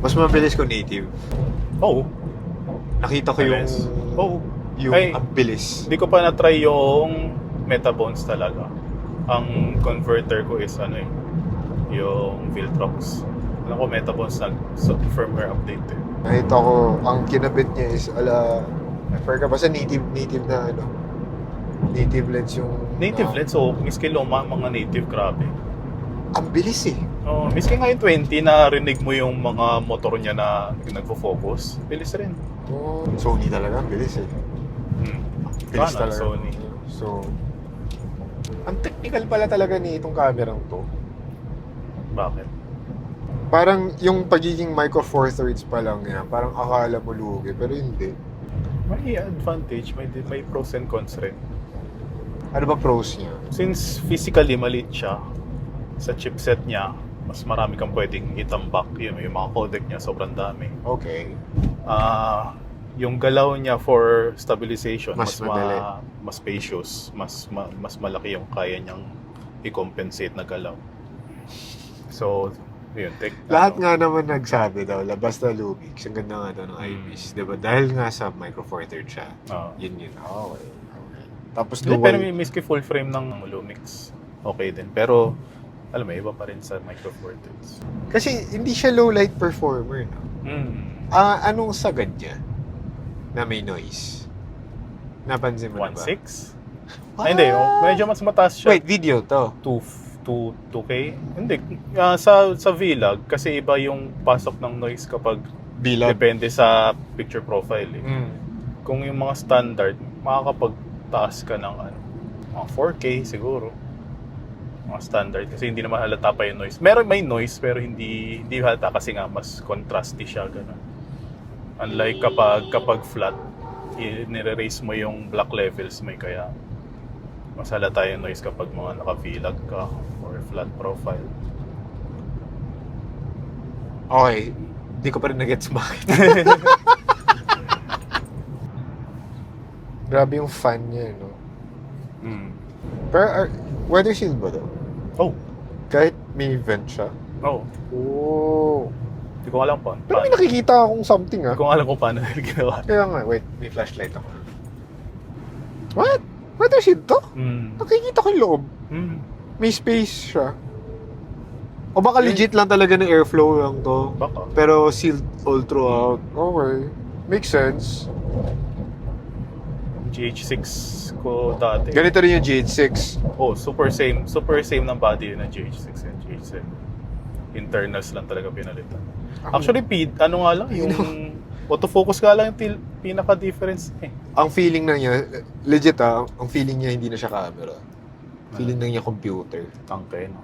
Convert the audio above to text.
Mas mabilis ko native. Oo. Nakita ko yung... Oo. Yung Ay, ang bilis. Hindi ko pa na-try yung Metabones talaga. Ang converter ko is yung Viltrox. Alam ko Metabones firmware update eh. Nakita ko, ang kinabit niya is refer ka ba sa native na native lens yung... Native lens, so miski luma, mga native, grabe. Ang bilis eh. Oh, miski nga yung 20, narinig mo yung mga motor niya na nagfo-focus. Bilis rin. Oh, Sony talaga, ang bilis eh. Bilis Canon, talaga. Sony. So, ang technical pala talaga ni itong camera to. Bakit? Parang yung pagiging micro four thirds pa lang yan, parang akala mo lugi, pero hindi. May advantage, may pros and cons rin. Ano ba pros niya? Since physically maliit siya, sa chipset niya, mas marami kang pwedeng itambak. Yung mga codec niya, sobrang dami. Okay. Yung galaw niya for stabilization, Mas madali. mas spacious, mas malaki yung kaya niyang i-compensate na galaw. So, yun. Lahat nga naman nagsabi daw, labas na Lumix. Ang ganda nga daw ng eyepiece. Diba? Dahil nga sa micro four thirds siya. Yun. Okay. Tapos Pero may miski full frame ng Lumix. Okay din. Pero, alam mo, iba pa rin sa micro four thirds. Kasi hindi siya low light performer. No? Anong sagad niya na may noise? Napansin mo na ba? 1.6? Ay, hindi. Medyo mas mataas siya. Wait, video to. 2K? Hindi. Sa vlog, kasi iba yung pasok ng noise kapag Bilag. depende sa picture profile. Kung yung mga standard, makakapagtaas ka ng mga 4K siguro. Mga standard. Kasi hindi naman halata pa yung noise. May noise, pero hindi halata kasi nga mas contrasty siya. Ganun. Unlike kapag flat, nire-raise mo yung black levels may kaya mas halata yung noise kapag mga naka-vlog ka or flat profile. Okay. Hindi ko pa rin nag-gets bakit. Grabe yung fan niya, no? Pero, weather shield ba to? Oh. Kahit may vent siya? Oh. Oh. Hindi ko alam pa. Pero may nakikita akong something, Hindi ko alam kung paano ginawa. Kaya nga, wait. May flashlight ako. What? Weather shield to? Nakikita ko yung loob. May space siya. O baka legit lang talaga na airflow lang to. Baka. Pero sealed all throughout. Okay. Makes sense. GH6 ko dati. Ganito rin yung GH6. Oh, super same ng body yun ng GH6 and GH7. Internals lang talaga pinalitan. Actually, ano nga lang, yung autofocus nga lang yung pinaka-difference eh. Ang feeling na niya, legit ang feeling niya hindi na siya camera. Feeling na niya computer. Tangke, no?